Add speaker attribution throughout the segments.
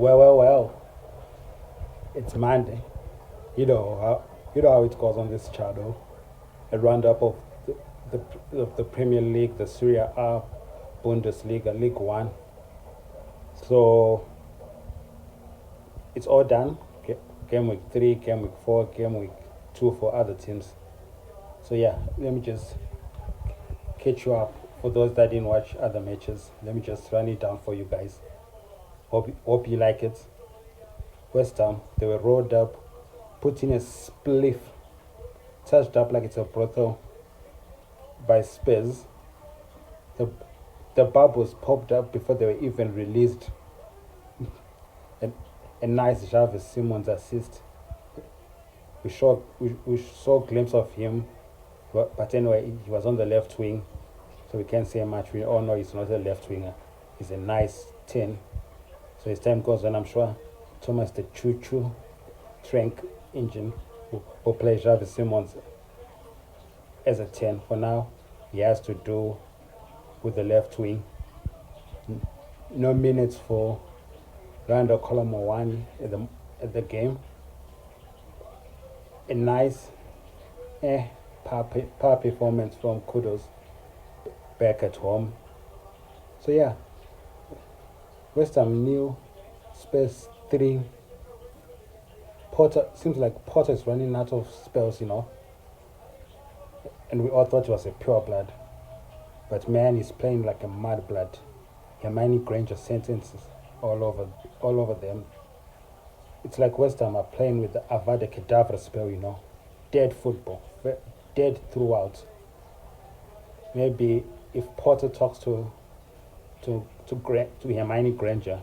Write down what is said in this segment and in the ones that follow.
Speaker 1: Well. It's Monday. You know how it goes on this channel. A roundup of the Premier League, the Serie A, Bundesliga, League One. So it's all done. Game week 3, game week 4, game week 2 for other teams. So yeah, let me just catch you up. For those that didn't watch other matches, let me just run it down for you guys. Hope you like it. West Ham, they were rolled up, put in a spliff, touched up like it's a brothel by Spurs. The, the bubbles popped up before they were even released. And a nice Javi Simons assist. We saw a glimpse of him, but anyway, he was on the left wing, so we can't say much. We all know he's not a left winger. He's a nice 10. So as time goes on, I'm sure Thomas the Choo Choo Trank engine will play Javi Simons as a 10. For now, he has to do with the left wing. No minutes for Randall Colomowani at the game. A nice power performance from Kudos back at home. So yeah, West Ham new, Spurs 3. Potter seems like Potter's running out of spells, and we all thought it was a pure blood, but man, he's playing like a mad blood. Hermione Granger sentences all over them. It's like West Ham are playing with the Avada Kedavra spell, dead football, dead throughout. Maybe if Potter talks to Hermione Granger,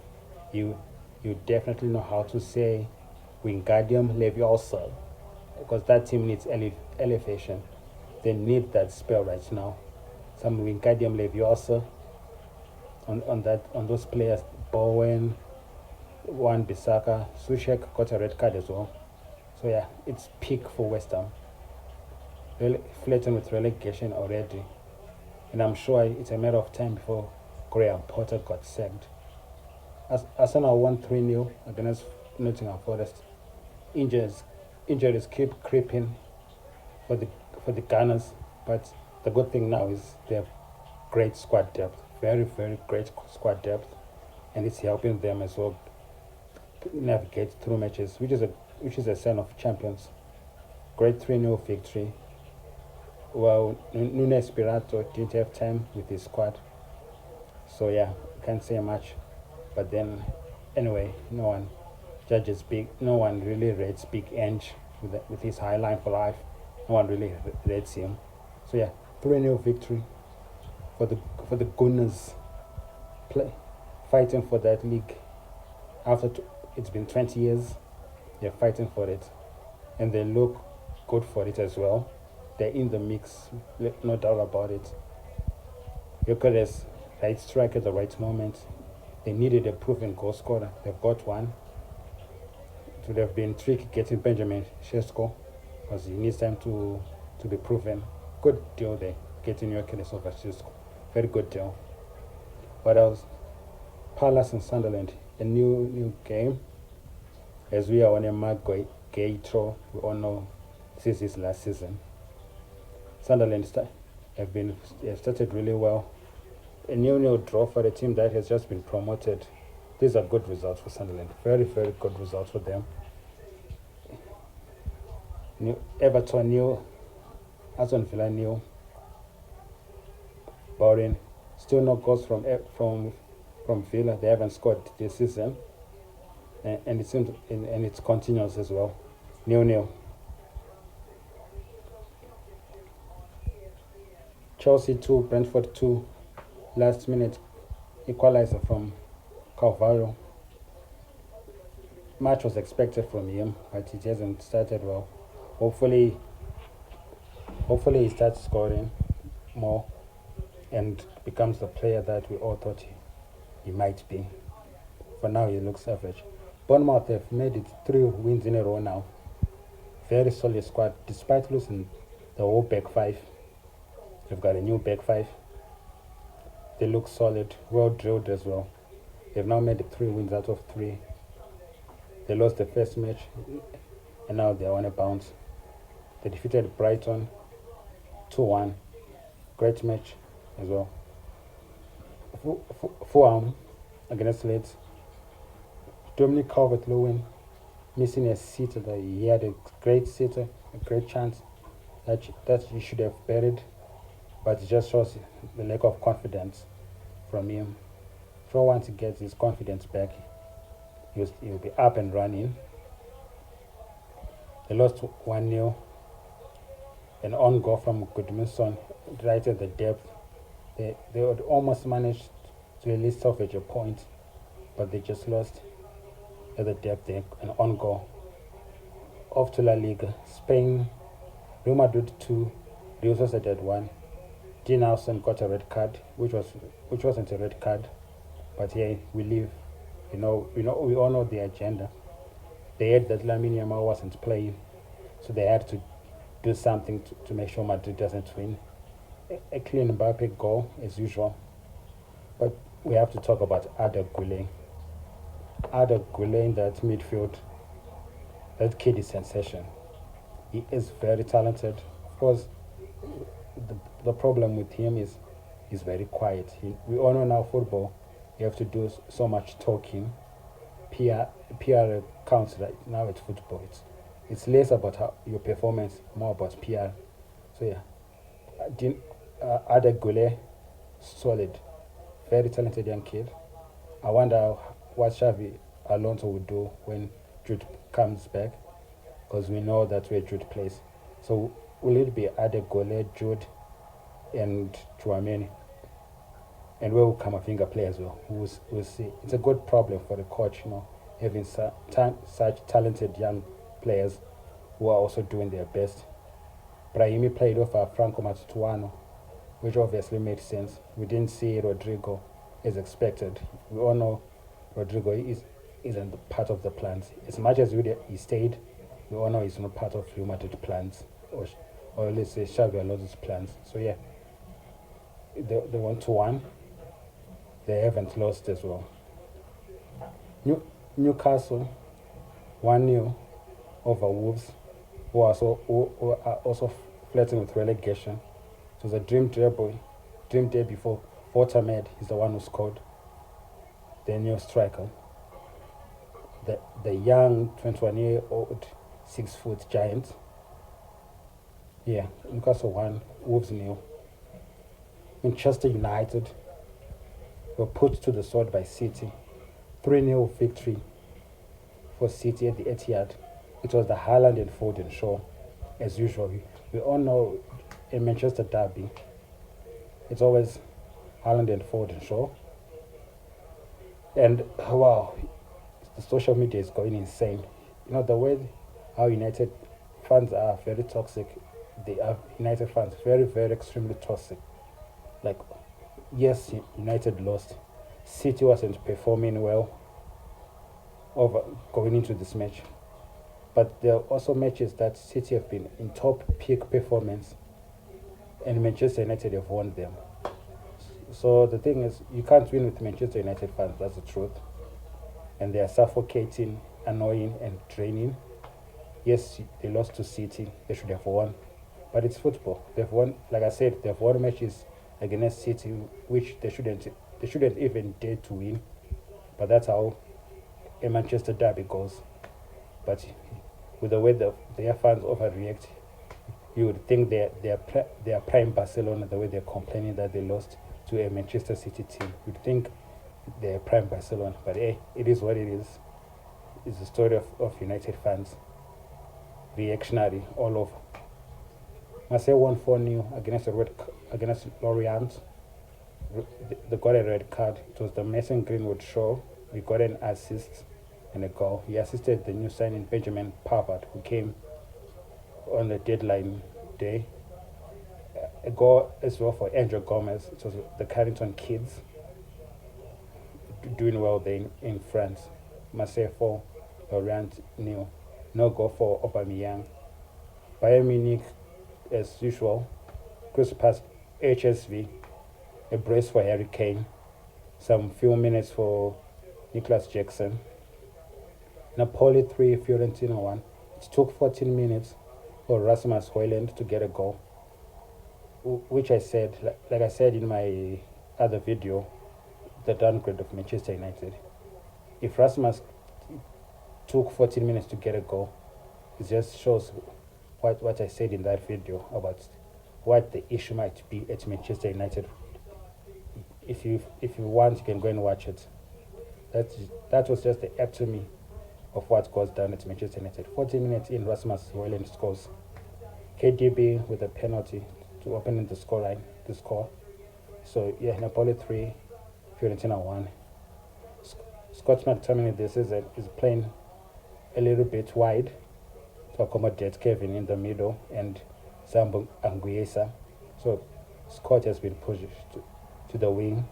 Speaker 1: you definitely know how to say Wingardium Leviosa, because that team needs elevation. They need that spell right now. Some Wingardium Leviosa on those players. Bowen, Wan Bissaka, Sushek got a red card as well. So yeah, it's peak for West Ham. Flirting with relegation already, and I'm sure it's a matter of time before Graham Potter got sacked. Arsenal won 3-0 against Nottingham Forest. Injuries keep creeping for the Gunners, but the good thing now is they have great squad depth, very very great squad depth, and it's helping them as well navigate through matches, which is a sign of champions. Great 3-0 victory. Well, Nunes Espirito didn't have time with his squad, so yeah, can't say much. But then, anyway, no one really rates Big Ange with his high line for life. No one really rates him. So yeah, 3-0 victory for the Gunners, fighting for that league. It's been 20 years, they're fighting for it, and they look good for it as well. They're in the mix, no doubt about it. Gyökeres, right strike at the right moment. They needed a proven goal scorer. They've got one. It would have been tricky getting Benjamin Sesko, because he needs time to be proven. Good deal there, getting Gyökeres over Sesko. Very good deal. What else? Palace and Sunderland, a new game. As we are on a Mark Gay throw, we all know this is his last season. Sunderland have started really well. A new draw for a team that has just been promoted. These are good results for Sunderland. Very, very good results for them. Everton new, Aston Villa new. Boring. Still no goals from Villa. They haven't scored this season, and it seems and it's continuous as well. 0-0. Chelsea 2, Brentford 2. Last minute equalizer from Carvalho. Much was expected from him, but it hasn't started well. Hopefully he starts scoring more and becomes the player that we all thought he might be. For now, he looks average. Bournemouth have made it 3 wins in a row now. Very solid squad, despite losing the whole back five. They've got a new back five. They look solid, well drilled as well. They've now made 3 wins out of 3. They lost the first match, and now they're on a bounce. They defeated Brighton 2-1. Great match as well. Fulham against Leeds. Dominic Calvert-Lewin missing a sitter. That he had a great sitter, a great chance that he should have buried, but it just shows the lack of confidence from him. So once he gets his confidence back, he'll be up and running. They lost 1-0. An on goal from Goodmanson right at the depth. They would almost managed to at least salvage a point, but they just lost at the depth. An on goal. Off to La Liga. Spain, Real Madrid 2, Real Sociedad 1. Dean Nelson got a red card, which wasn't a red card, but yeah, we leave. We all know the agenda. They had that Lamine Yamal wasn't playing, so they had to do something to make sure Madrid doesn't win. A clean Mbappe goal as usual, but we have to talk about Arda Güler. Arda Güler in that midfield. That kid is sensation. He is very talented. Of course, the problem with him is he's very quiet. We all know now football, you have to do so much talking. PR counts right now at football. It's less about your performance, more about PR. So yeah, Arda Güler, solid, very talented young kid. I wonder what Xavi Alonso will do when Jude comes back, because we know that's where Jude plays. So will it be Arda Güler, Jude, and Tchouaméni? And where will Camavinga play as well? We'll see. It's a good problem for the coach, having such talented young players who are also doing their best. Brahimi played over Franco Matutuano, which obviously made sense. We didn't see Rodrigo as expected. We all know Rodrigo isn't part of the plans. As much as he stayed, we all know he's not part of Real Madrid plans, or let's say Xavi Alonso's plans. So yeah, they won 2-1. They haven't lost as well. Newcastle 1-0 over Wolves, who are also flirting with relegation. It was a dream day for Watermed. He's the one who scored. The new striker. The young 21-year-old 6-foot giant. Yeah, Newcastle 1, Wolves 0. Manchester United were put to the sword by City. 3-0 victory for City at the Etihad. It was the Haaland and Foden show, as usual. We all know in Manchester derby, it's always Haaland and Foden show. And wow, the social media is going insane. The way how United fans are very toxic. They are United fans, very, very extremely toxic. Like, yes, United lost. City wasn't performing well going into this match. But there are also matches that City have been in top peak performance, and Manchester United have won them. So the thing is, you can't win with Manchester United fans, that's the truth. And they are suffocating, annoying, and draining. Yes, they lost to City, they should have won. But it's football. They've won, like I said, they've won matches against City, which they shouldn't even dare to win. But that's how a Manchester derby goes. But with the way their fans overreact, you would think they are prime Barcelona, the way they're complaining that they lost to a Manchester City team. You'd think they're prime Barcelona. But hey, it is what it is. It's the story of United fans. Reactionary all over. Marseille won 4-0 against Lorient. They got a red card. It was the Mason Greenwood show. We got an assist and a goal. He assisted the new signing Benjamin Pavard, who came on the deadline day. A goal as well for Andrew Gomez. It was the Carrington kids doing well there in France. Marseille 4, Lorient 0. No goal for Aubameyang. Bayern Munich, as usual, close past HSV. A brace for Harry Kane. Some few minutes for Nicholas Jackson. Napoli 3, Fiorentina 1. It took 14 minutes for Rasmus Højlund to get a goal, which I said, like I said in my other video, the downgrade of Manchester United. If Rasmus took 14 minutes to get a goal, it just shows what I said in that video about what the issue might be at Manchester United. If you want, you can go and watch it. That was just the epitome of what goes down at Manchester United. 14 minutes in, Rasmus Højlund scores. KDB with a penalty to open the score. So yeah, Napoli 3, Fiorentina 1. Scott McTominay this season is playing a little bit wide to accommodate Kevin in the middle and Zambo Anguissa. So Scott has been pushed to the wing.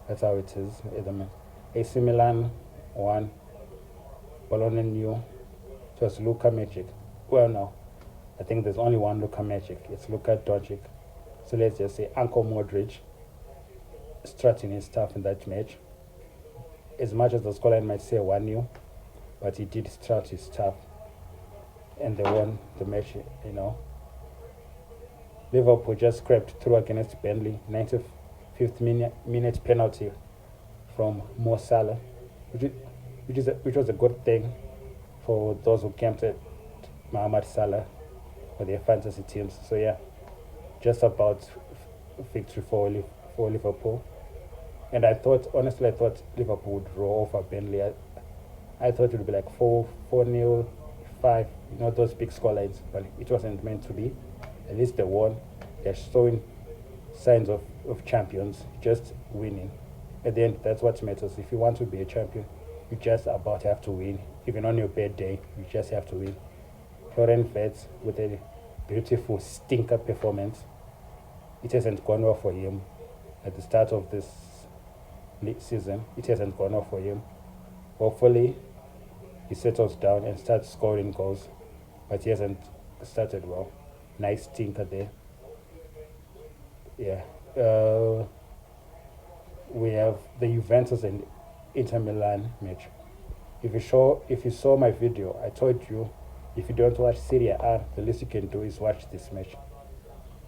Speaker 1: That's how it is at the moment. AC Milan 1, Bologna nil. It was Luka Magic. Well, no, I think there's only one Luka Magic. It's Luka Doncic. So let's just say Uncle Modric strutting his stuff in that match. As much as the scoreline might say 1-0, but he did strut his stuff, and they won the match. Liverpool just scraped through against Burnley. 95th minute penalty from Mo Salah, which was a good thing for those who camped at Mohamed Salah for their fantasy teams. So yeah, just about victory for Liverpool. And honestly, I thought Liverpool would roll over Burnley. I thought it would be like 4-0, 5, those big scorelines, but it wasn't meant to be. At least they won. They're showing signs of champions, just winning. At the end, that's what matters. If you want to be a champion, you just about have to win. Even on your bad day, you just have to win. Florian Wirtz with a beautiful stinker performance. It hasn't gone well for him at the start of this season. It hasn't gone well for him. Hopefully, he settles down and starts scoring goals, but he hasn't started well. Nice stinker there. Yeah. We have the Juventus and Inter Milan match. If you saw my video, I told you if you don't watch Serie A, the least you can do is watch this match.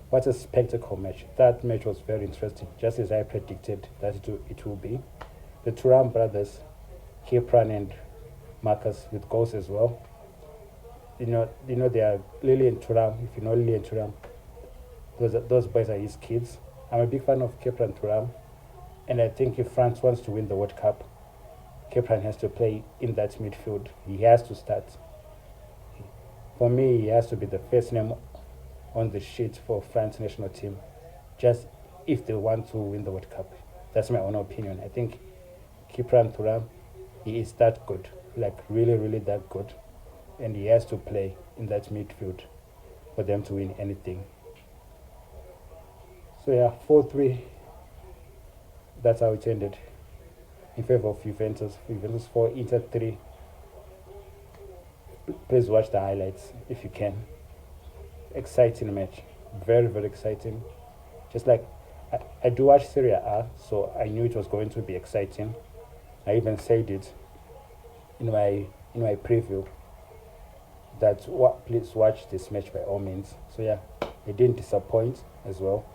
Speaker 1: What a spectacle match. That match was very interesting, just as I predicted that it will be. The Thuram brothers, Kipran and Marcus, with goals as well. They are Lily and Thuram. If you know Lily and Thuram, those boys are his kids. I'm a big fan of Kipran Thuram, and I think if France wants to win the World Cup, Kipran has to play in that midfield. He has to start. For me, he has to be the first name on the sheet for France national team, just if they want to win the World Cup. That's my own opinion. I think Kipran Thuram, he is that good, like really, really that good, and he has to play in that midfield for them to win anything. So yeah, 4-3. That's how it ended in favor of Juventus. Juventus 4, Inter 3. Please watch the highlights if you can. Exciting match, very, very exciting. Just like I do watch Serie A, so I knew it was going to be exciting. I even said it in my preview that please watch this match by all means. So yeah, it didn't disappoint as well.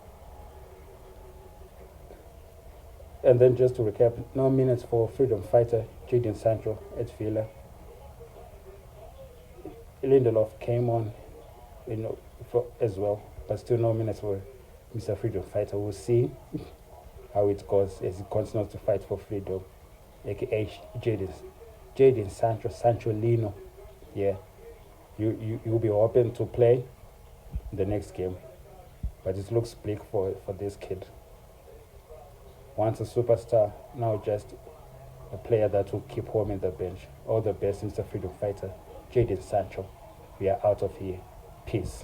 Speaker 1: And then just to recap, no minutes for freedom fighter Jadon Sancho at Villa. Lindelof came on, as well, but still no minutes for Mr. Freedom Fighter. We'll see how it goes as he continues to fight for freedom, aka Jadon Sancho Lino. Yeah, you'll be open to play the next game, but it looks bleak for this kid. Once a superstar, now just a player that will keep home in the bench. All the best, Mr. Freedom Fighter Jadon Sancho. We are out of here. Peace.